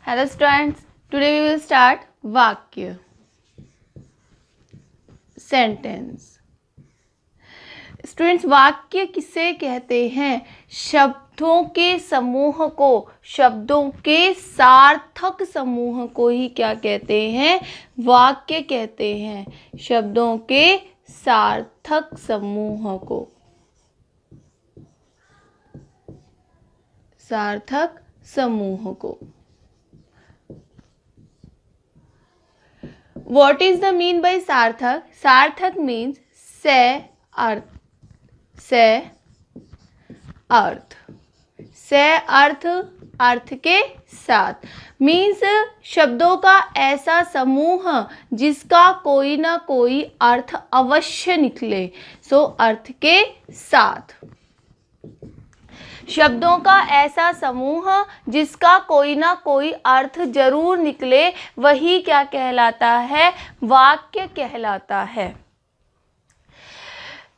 Hello students, today we will start वाक्य sentence. Students, वाक्य किसे कहते हैं? शब्दों के समूह को, शब्दों के सार्थक समूह को ही क्या कहते हैं? वाक्य कहते हैं। शब्दों के सार्थक समूह को, सार्थक समूह को। What is the mean by सार्थक? सार्थक means से अर्थ, से अर्थ, से अर्थ, अर्थ के साथ। मीन्स शब्दों का ऐसा समूह जिसका कोई ना कोई अर्थ अवश्य निकले। सो अर्थ के साथ। शब्दों का ऐसा समूह जिसका कोई ना कोई अर्थ जरूर निकले, वही क्या कहलाता है? वाक्य कहलाता है।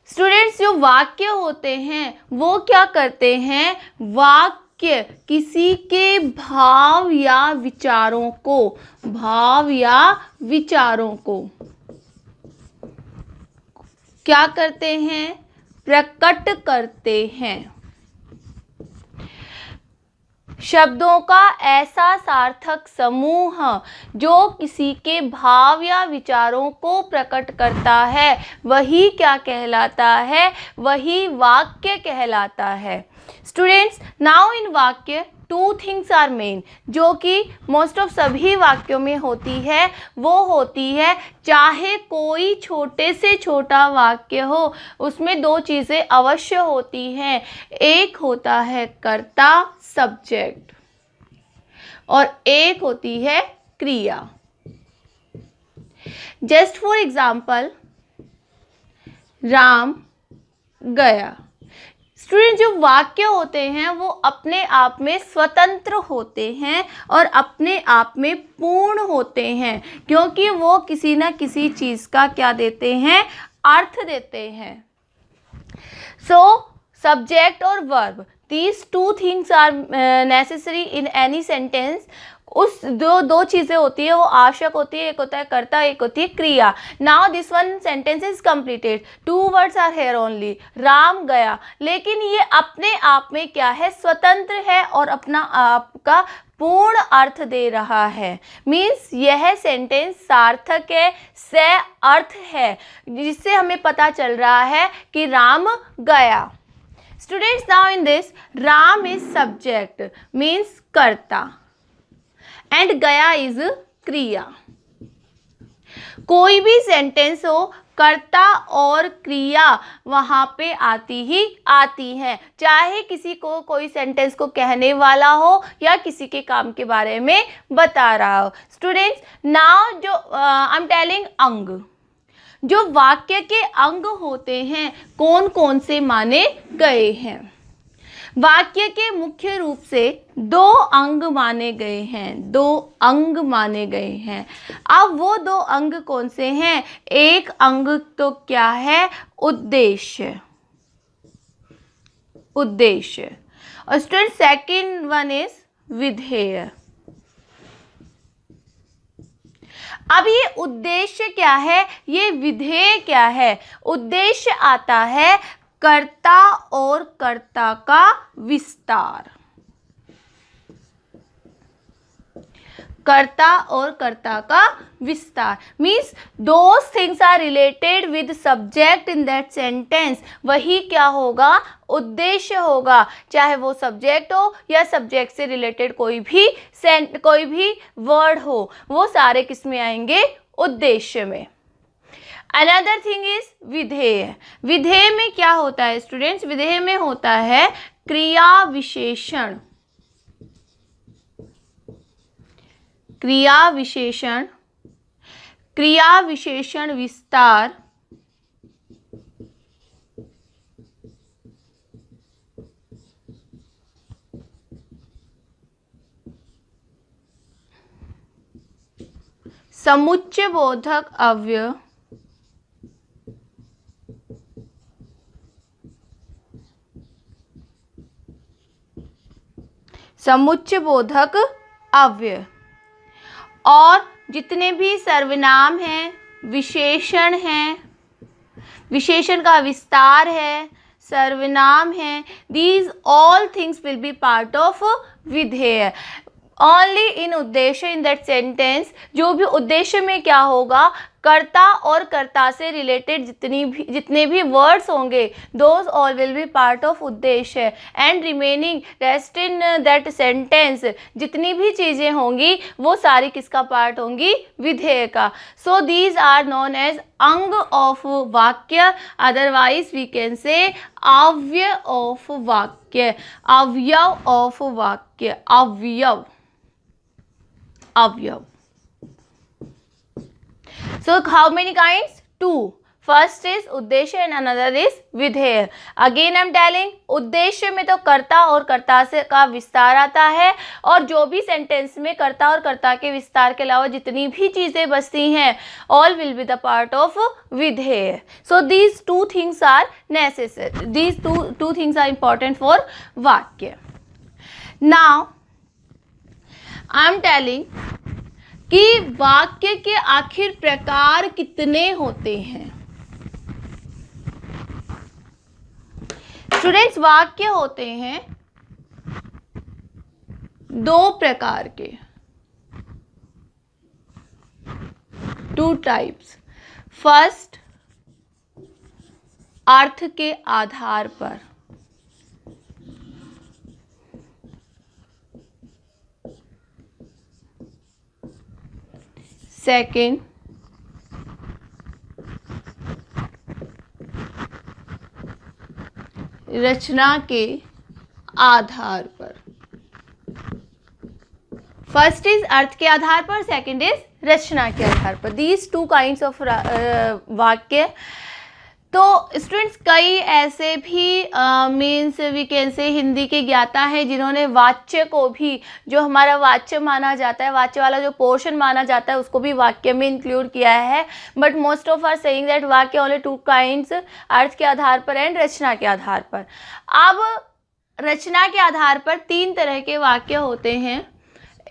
स्टूडेंट्स, जो वाक्य होते हैं वो क्या करते हैं? वाक्य किसी के भाव या विचारों को, भाव या विचारों को क्या करते हैं? प्रकट करते हैं। शब्दों का ऐसा सार्थक समूह जो किसी के भाव या विचारों को प्रकट करता है, वही क्या कहलाता है? वही वाक्य कहलाता है। स्टूडेंट्स, नाउ इन वाक्य टू थिंग्स आर मेन, जो कि मोस्ट ऑफ सभी वाक्यों में होती है। वो होती है, चाहे कोई छोटे से छोटा वाक्य हो, उसमें दो चीज़ें अवश्य होती हैं। एक होता है कर्ता, सब्जेक्ट, और एक होती है क्रिया। जस्ट फॉर एग्जाम्पल, राम गया। स्टूडेंट, जो वाक्य होते हैं वो अपने आप में स्वतंत्र होते हैं और अपने आप में पूर्ण होते हैं, क्योंकि वो किसी न किसी चीज़ का क्या देते हैं? अर्थ देते हैं। सो सब्जेक्ट और verb, these two things are necessary in any sentence। उस दो चीज़ें होती है, वो आवश्यक होती है। एक होता है कर्ता, एक होती है क्रिया। Now this one sentence is completed, two words are here only, Ram गया। लेकिन ये अपने आप में क्या है? स्वतंत्र है और अपना आप का पूर्ण अर्थ दे रहा है। मीन्स यह सेंटेंस सार्थक है, से अर्थ है, जिससे हमें पता चल रहा है कि राम गया। Students, now in this, Ram is subject, means कर्ता, and गया is क्रिया। कोई भी सेंटेंस हो, कर्ता और क्रिया वहाँ पे आती ही आती है, चाहे किसी को कोई सेंटेंस को कहने वाला हो या किसी के काम के बारे में बता रहा हो। स्टूडेंट्स, नाउ जो आई एम टेलिंग अंग, जो वाक्य के अंग होते हैं, कौन कौन से माने गए हैं? वाक्य के मुख्य रूप से दो अंग माने गए हैं, दो अंग माने गए हैं। अब वो दो अंग कौन से हैं? एक अंग तो क्या है? उद्देश्य, उद्देश्य। और स्टूडेंट, सेकंड वन इज विधेय। अब ये उद्देश्य क्या है? ये विधेय क्या है? उद्देश्य आता है कर्ता और कर्ता का विस्तार, कर्ता और कर्ता का विस्तार। Means those things are related with subject in that sentence, वही क्या होगा? उद्देश्य होगा। चाहे वो सब्जेक्ट हो या सब्जेक्ट से रिलेटेड कोई भी वर्ड हो, वो सारे किस में आएंगे? उद्देश्य में। अनदर थिंग इज विधेय। विधेय में क्या होता है स्टूडेंट्स? विधेय में होता है क्रिया विशेषण, क्रिया विशेषण, क्रिया विशेषण विस्तार, समुच्चय बोधक अव्यय, समुच्चय बोधक अव्यय। और जितने भी सर्वनाम हैं, विशेषण हैं, विशेषण का विस्तार है, सर्वनाम है, these all things will be part of विधेय। ओनली इन उद्देश्य, इन दैट सेंटेंस, जो भी उद्देश्य में क्या होगा, कर्ता और कर्ता से रिलेटेड जितने भी वर्ड्स होंगे, those all will be part of उद्देश्य। And remaining rest in that sentence, जितनी भी चीज़ें होंगी वो सारी किसका पार्ट होंगी, विधेय का। So these are known as अंग ऑफ वाक्य, अदरवाइज वी कैन से अव्यय ऑफ वाक्य, अवयव ऑफ वाक्य, अवयव, अवयव। So how many kinds? Two. First is उद्देश्य and another is विधेय। Again I am telling, उद्देश्य में तो कर्ता और कर्ता से का विस्तार आता है, और जो भी सेंटेंस में कर्ता और कर्ता के विस्तार के अलावा जितनी भी चीज़ें बचती हैं, all will be the part of विधेय। So these two things are necessary. These two things are important for वाक्य। Now I am telling कि वाक्य के आखिर प्रकार कितने होते हैं। स्टूडेंट्स, वाक्य होते हैं दो प्रकार के, टू टाइप्स। फर्स्ट, अर्थ के आधार पर, सेकेंड, रचना के आधार पर। फर्स्ट इज अर्थ के आधार पर, सेकेंड इज रचना के आधार पर। दीज टू काइंड्स ऑफ वाक्य। तो स्टूडेंट्स, कई ऐसे भी मीन्स वी कैन से हिंदी के ज्ञाता हैं जिन्होंने वाच्य को भी, जो हमारा वाच्य माना जाता है, वाच्य वाला जो पोर्शन माना जाता है, उसको भी वाक्य में इंक्लूड किया है। But most of are saying that वाक्य ओनली टू काइंड्स, अर्थ के आधार पर एंड रचना के आधार पर। अब रचना के आधार पर तीन तरह के वाक्य होते हैं।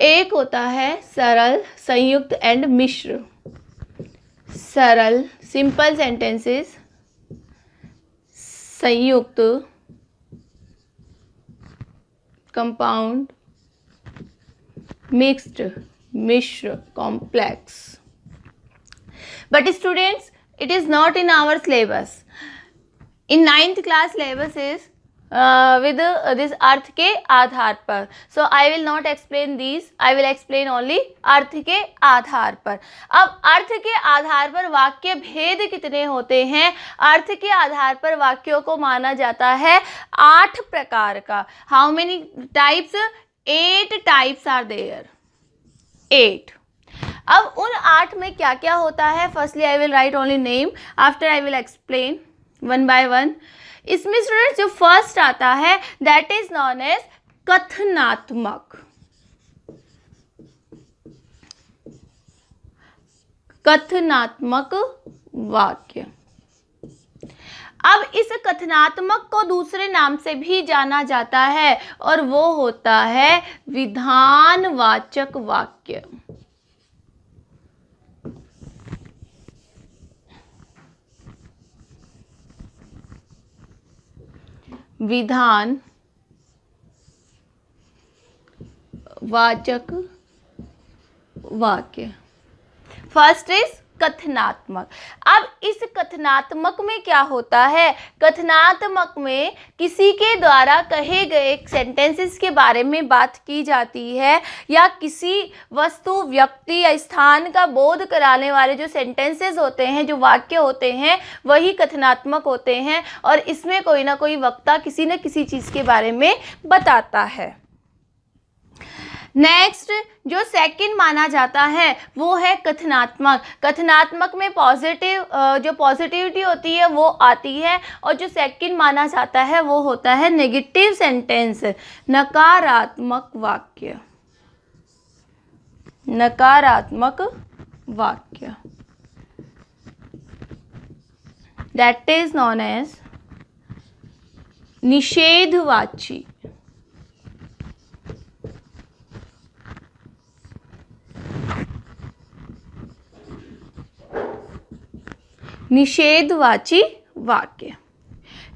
एक होता है सरल, संयुक्त एंड मिश्र। सरल, सिंपल सेंटेंसेस, संयुक्त, कंपाउंड, मिक्स्ड, मिश्र, complex. But students, it is not in our syllabus. In 9th class syllabus is with this अर्थ के आधार पर। So I will not explain this, I will explain only अर्थ के आधार पर। अब अर्थ के आधार पर वाक्य भेद कितने होते हैं? अर्थ के आधार पर वाक्यों को माना जाता है 8 प्रकार का। How many types? 8 types are there, 8। अब उन 8 में क्या क्या होता है? Firstly I will write only name, after I will explain one by one. इसमें स्टूडेंट्स जो फर्स्ट आता है दैट इज नॉन एज कथनात्मक। कथनात्मक वाक्य। अब इस कथनात्मक को दूसरे नाम से भी जाना जाता है और वो होता है विधानवाचक वाक्य। विधान वाचक वाक्य। फर्स्ट इज कथनात्मक। अब इस कथनात्मक में क्या होता है? कथनात्मक में किसी के द्वारा कहे गए सेंटेंसेस के बारे में बात की जाती है, या किसी वस्तु, व्यक्ति या स्थान का बोध कराने वाले जो सेंटेंसेस होते हैं, जो वाक्य होते हैं, वही कथनात्मक होते हैं। और इसमें कोई ना कोई वक्ता किसी न किसी चीज़ के बारे में बताता है। नेक्स्ट जो सेकंड माना जाता है वो है कथनात्मक। कथनात्मक में पॉजिटिव, जो पॉजिटिविटी होती है वो आती है, और जो सेकंड माना जाता है वो होता है नेगेटिव सेंटेंस, नकारात्मक वाक्य। नकारात्मक वाक्य, दैट इज नॉन एज निषेधवाची। निषेधवाची वाक्य।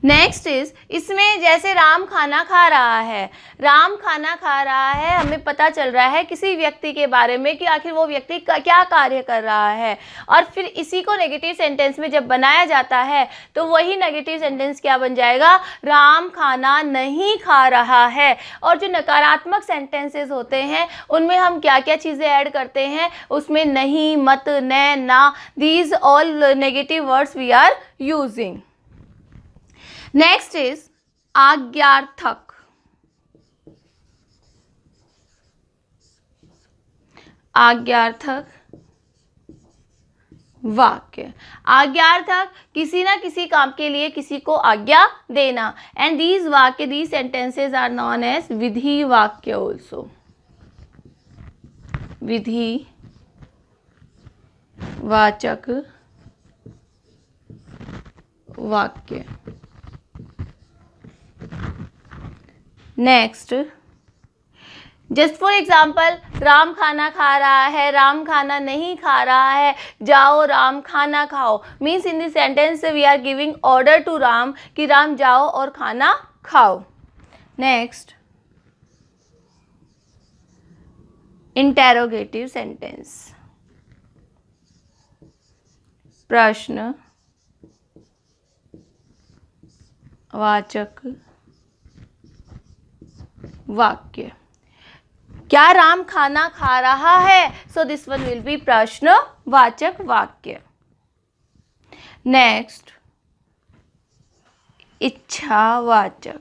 नेक्स्ट इज, इसमें जैसे राम खाना खा रहा है, राम खाना खा रहा है, हमें पता चल रहा है किसी व्यक्ति के बारे में कि आखिर वो व्यक्ति क्या कार्य कर रहा है, और फिर इसी को नेगेटिव सेंटेंस में जब बनाया जाता है तो वही नेगेटिव सेंटेंस क्या बन जाएगा, राम खाना नहीं खा रहा है। और जो नकारात्मक सेंटेंसेस होते हैं उनमें हम क्या क्या चीज़ें ऐड करते हैं, उसमें नहीं, मत, न, ना, these all negative words we are using. Next is आज्ञार्थक। आज्ञार्थक वाक्य। आज्ञार्थक किसी ना किसी काम के लिए किसी को आज्ञा देना, एंड दीज वाक्य, these sentences are known as विधि वाक्य ऑल्सो। विधि वाचक वाक्य। Next, just for example, Ram खाना खा रहा है, राम खाना नहीं खा रहा है, जाओ राम खाना खाओ। Means in this sentence we are giving order to Ram कि राम जाओ और खाना खाओ। Next, interrogative sentence. प्रश्न वाचक वाक्य। क्या राम खाना खा रहा है? So this one will be प्रश्न वाचक वाक्य। नेक्स्ट, इच्छावाचक।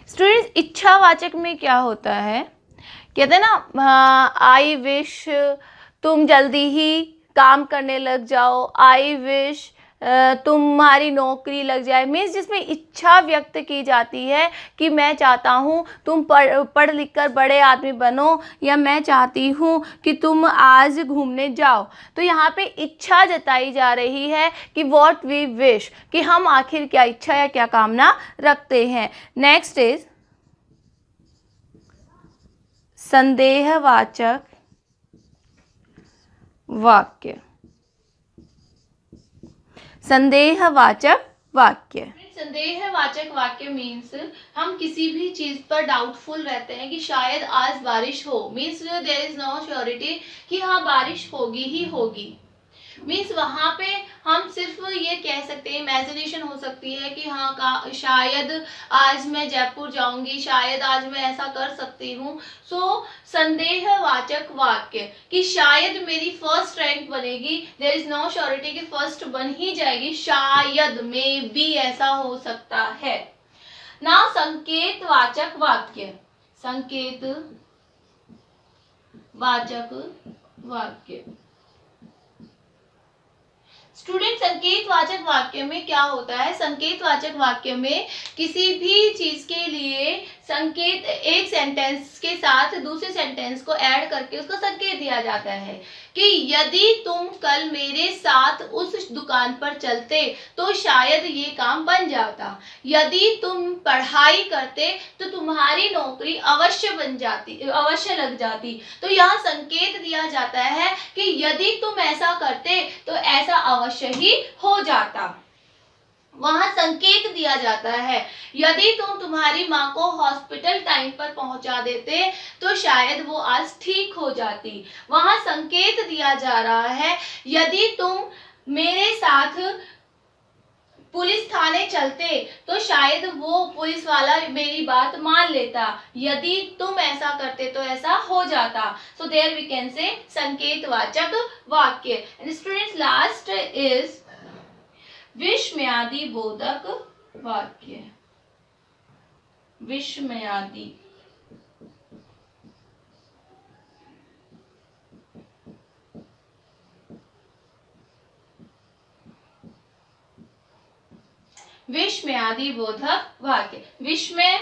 स्टूडेंट्स, इच्छावाचक में क्या होता है, कहते हैं ना, आई विश तुम जल्दी ही काम करने लग जाओ, आई विश तुम्हारी नौकरी लग जाए। मीन्स जिसमें इच्छा व्यक्त की जाती है कि मैं चाहता हूँ तुम पढ़ लिख कर बड़े आदमी बनो, या मैं चाहती हूँ कि तुम आज घूमने जाओ। तो यहाँ पे इच्छा जताई जा रही है कि व्हाट वी विश, कि हम आखिर क्या इच्छा या क्या कामना रखते हैं। नेक्स्ट इज संदेहवाचक वाक्य। संदेहवाचक वाक्य। संदेहवाचक वाक्य मीन्स हम किसी भी चीज पर डाउटफुल रहते हैं कि शायद आज बारिश हो। Means there is no surety कि हाँ बारिश होगी ही होगी। मीन्स वहाँ पे हम सिर्फ ये कह सकते हैं, इमेजिनेशन हो सकती है कि हाँ शायद आज मैं जयपुर जाऊंगी, शायद आज मैं ऐसा कर सकती हूँ। सो संदेहवाचक वाक्य कि शायद मेरी फर्स्ट रैंक बनेगी, देयर इज नो श्योरिटी कि फर्स्ट बन ही जाएगी, शायद मे बी ऐसा हो सकता है ना। संकेतवाचक वाक्य। संकेत वाचक वाक्य। स्टूडेंट, संकेतवाचक वाक्य में क्या होता है, संकेतवाचक वाक्य में किसी भी चीज के लिए संकेत एक सेंटेंस के साथ दूसरे सेंटेंस को ऐड करके उसको संकेत दिया जाता है कि यदि तुम कल मेरे साथ उस दुकान पर चलते तो शायद ये काम बन जाता, यदि तुम पढ़ाई करते तो तुम्हारी नौकरी अवश्य बन जाती, अवश्य लग जाती। तो यहाँ संकेत दिया जाता है कि यदि तुम ऐसा करते तो ऐसा अवश्य ही हो जाता। वहां संकेत दिया जाता है, यदि तुम तुम्हारी माँ को हॉस्पिटल टाइम पर पहुंचा देते तो शायद वो आज ठीक हो जाती। वहां संकेत दिया जा रहा है, यदि तुम मेरे साथ पुलिस थाने चलते तो शायद वो पुलिस वाला मेरी बात मान लेता, यदि तुम ऐसा करते तो ऐसा हो जाता। सो देयर वी कैन से संकेतवाचक वाक्य। एंड स्टूडेंट्स, लास्ट इज विस्मयादि बोधक वाक्य। विस्मयादि विस्मयादि बोधक वाक्य। विस्मय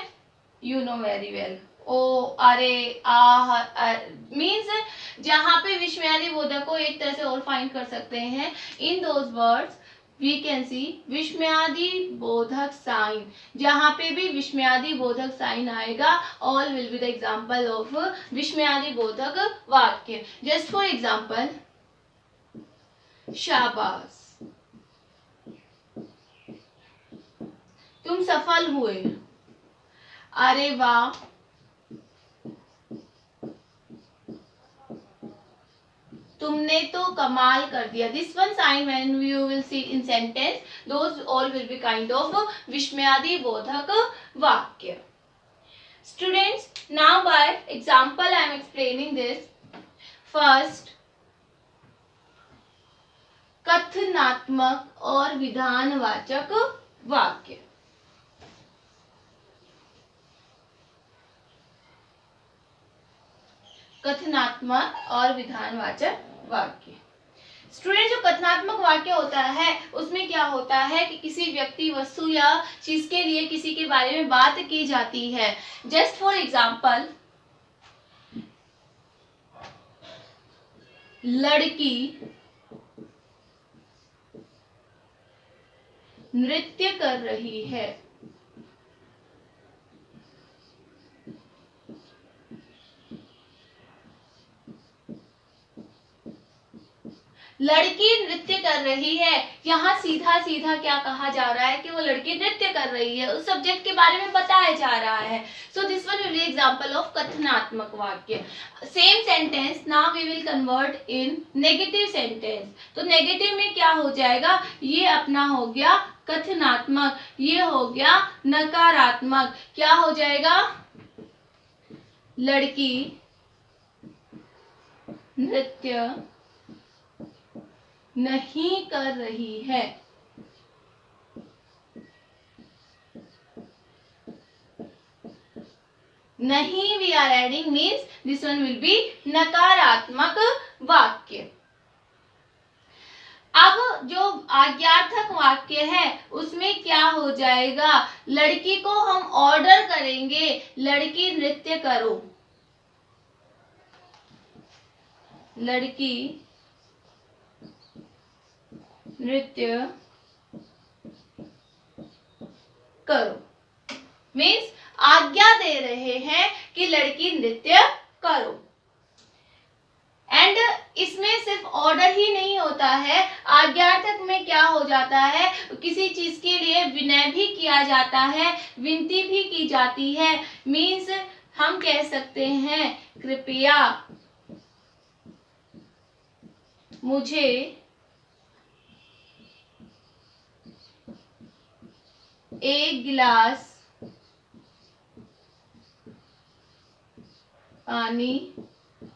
यू नो वेरी वेल, ओ अरे आह मीन्स जहाँ पे विस्मयादि बोधक को एक तरह से और फाइंड कर सकते हैं in those words we can see विस्मयादि बोधक साइन, जहां पे भी विस्मयादि बोधक साइन आएगा all will be the example of विस्मयादि बोधक वाक्य. जस्ट फॉर एग्जाम्पल, शाबाश, तुम सफल हुए, अरे वाह, तुमने तो कमाल कर दिया. This one sign when you will see in sentence, those all will be kind of विस्मयादि बोधक वाक्य. Students, now by example I am explaining this. First, कथनात्मक और विधानवाचक वाक्य. कथनात्मक और विधानवाचक वाक्य. स्टूडेंट, जो कथनात्मक वाक्य होता है उसमें क्या होता है कि किसी व्यक्ति, वस्तु या चीज के लिए किसी के बारे में बात की जाती है. जस्ट फॉर एग्जाम्पल, लड़की नृत्य कर रही है. लड़की नृत्य कर रही है, यहाँ सीधा सीधा क्या कहा जा रहा है कि वो लड़की नृत्य कर रही है, उस सब्जेक्ट के बारे में बताया जा रहा है. So this one will be example of कथनात्मक वाक्य. Same sentence now we will convert in negative sentence. तो नेगेटिव में क्या हो जाएगा, ये अपना हो गया कथनात्मक, ये हो गया नकारात्मक. क्या हो जाएगा, लड़की नृत्य नहीं कर रही है. नहीं we are adding means this one will be नकारात्मक वाक्य. अब जो आज्ञार्थक वाक्य है उसमें क्या हो जाएगा, लड़की को हम ऑर्डर करेंगे, लड़की नृत्य करो. लड़की नृत्य करो मीन्स आज्ञा दे रहे हैं कि लड़की नृत्य करो. एंड इसमें सिर्फ ऑर्डर ही नहीं होता है, आज्ञार्थक में क्या हो जाता है, किसी चीज के लिए विनय भी किया जाता है, विनती भी की जाती है. मीन्स हम कह सकते हैं, कृपया मुझे एक गिलास पानी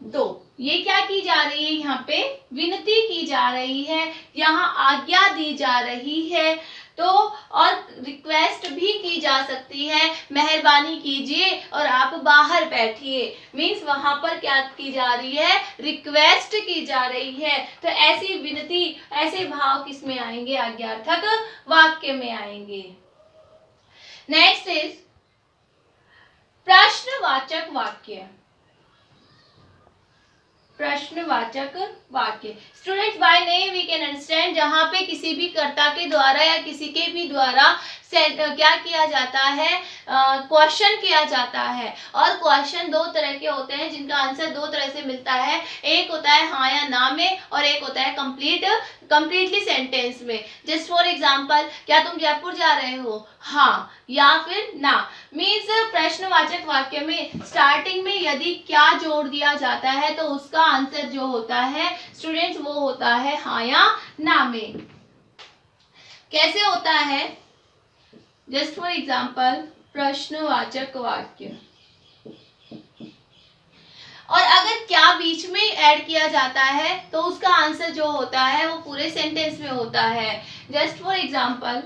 दो. ये क्या की जा रही है, यहाँ पे विनती की जा रही है, यहाँ आज्ञा दी जा रही है. तो और रिक्वेस्ट भी की जा सकती है, मेहरबानी कीजिए और आप बाहर बैठिए. मीन्स वहां पर क्या की जा रही है, रिक्वेस्ट की जा रही है. तो ऐसी विनती, ऐसे भाव किस में आएंगे, आज्ञार्थक वाक्य में आएंगे. नेक्स्ट इज प्रश्नवाचक वाक्य. प्रश्नवाचक वाक्य. Students, by name we can understand जहां पे किसी भी कर्ता के द्वारा या किसी के भी द्वारा क्या किया जाता है, क्वेश्चन किया जाता है. और क्वेश्चन दो तरह के होते हैं जिनका आंसर दो तरह से मिलता है. एक होता है हाँ या ना में और एक होता है कंप्लीटली सेंटेंस में. जस्ट फॉर एग्जांपल, क्या तुम जयपुर जा रहे हो, हाँ या फिर ना. मीन्स प्रश्नवाचक वाक्य में स्टार्टिंग में यदि क्या जोड़ दिया जाता है तो उसका आंसर जो होता है स्टूडेंट्स वो होता है हाँ या ना में. कैसे होता है, जस्ट फॉर एग्जाम्पल, प्रश्नवाचक वाक्य. और अगर क्या बीच में ऐड किया जाता है तो उसका आंसर जो होता है वो पूरे सेंटेंस में होता है. जस्ट फॉर एग्जाम्पल,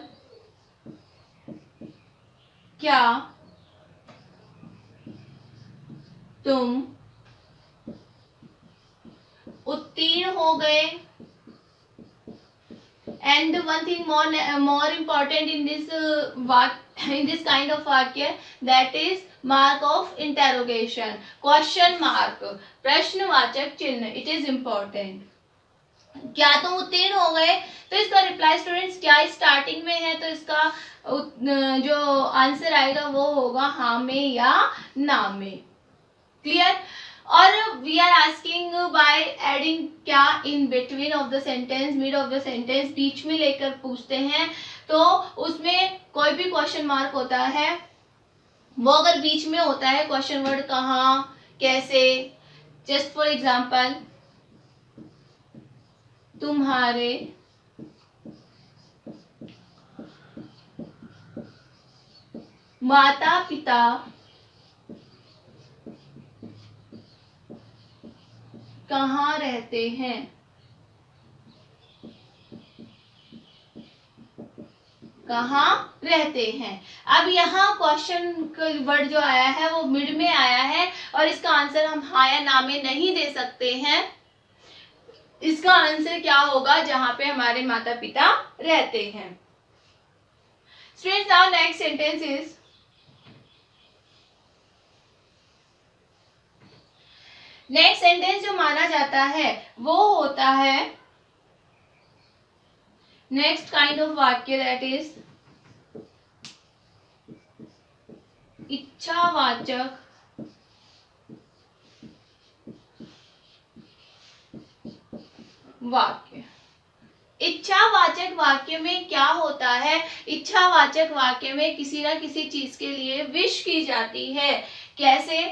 क्या तुम उत्तीर्ण हो गए. And one thing more important in this kind of वाक्य, that is mark of interrogation, question mark, प्रश्नवाचक चिन्ह. It is important. क्या तुम उत्तीर्ण हो गए? तो इसका रिप्लाई स्टूडेंट्स क्या स्टार्टिंग में है, तो इसका जो आंसर आएगा वो होगा हाँ में या ना में। क्लियर? और we are asking by adding क्या in between of the sentence, mid of the sentence, बीच में लेकर पूछते हैं। तो उसमें कोई भी क्वेश्चन मार्क होता है, वो अगर बीच में होता है क्वेश्चन वर्ड कहाँ, कैसे, जस्ट फॉर एग्जाम्पल तुम्हारे माता पिता कहाँ रहते हैं, कहाँ रहते हैं। अब यहाँ क्वेश्चन वर्ड जो आया है वो मिड में आया है और इसका आंसर हम हाँ या ना में नहीं दे सकते हैं। इसका आंसर क्या होगा? जहां पे हमारे माता पिता रहते हैं। Students, now next sentence is, next sentence जो माना जाता है वो होता है नेक्स्ट काइंड ऑफ वाक्य, दैट इज इच्छावाचक वाक्य। इच्छावाचक वाक्य में क्या होता है? इच्छावाचक वाक्य में किसी ना किसी चीज के लिए विश की जाती है। कैसे?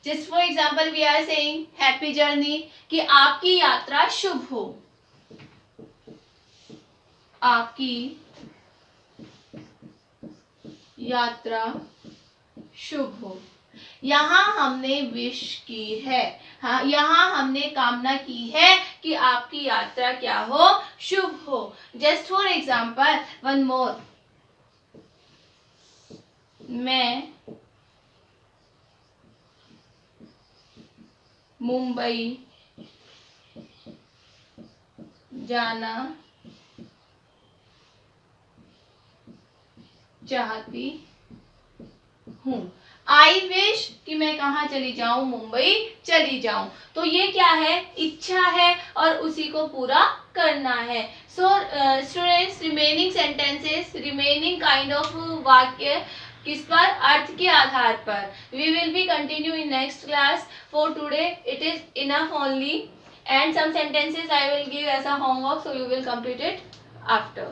Just for example we are saying happy journey, कि आपकी यात्रा शुभ हो, आपकी यात्रा शुभ हो। यहाँ हमने विश की है, हाँ, यहाँ हमने कामना की है कि आपकी यात्रा क्या हो? शुभ हो। Just for example one more, मैं मुंबई जाना चाहती हूँ। आई विश कि मैं कहाँ चली जाऊं? मुंबई चली जाऊं। तो ये क्या है? इच्छा है और उसी को पूरा करना है। So students, remaining sentences, remaining kind of वाक्य किस पर? अर्थ के आधार पर। We will be continue in next class. For today it is enough only, and some sentences I will give as a homework, so you will complete it after.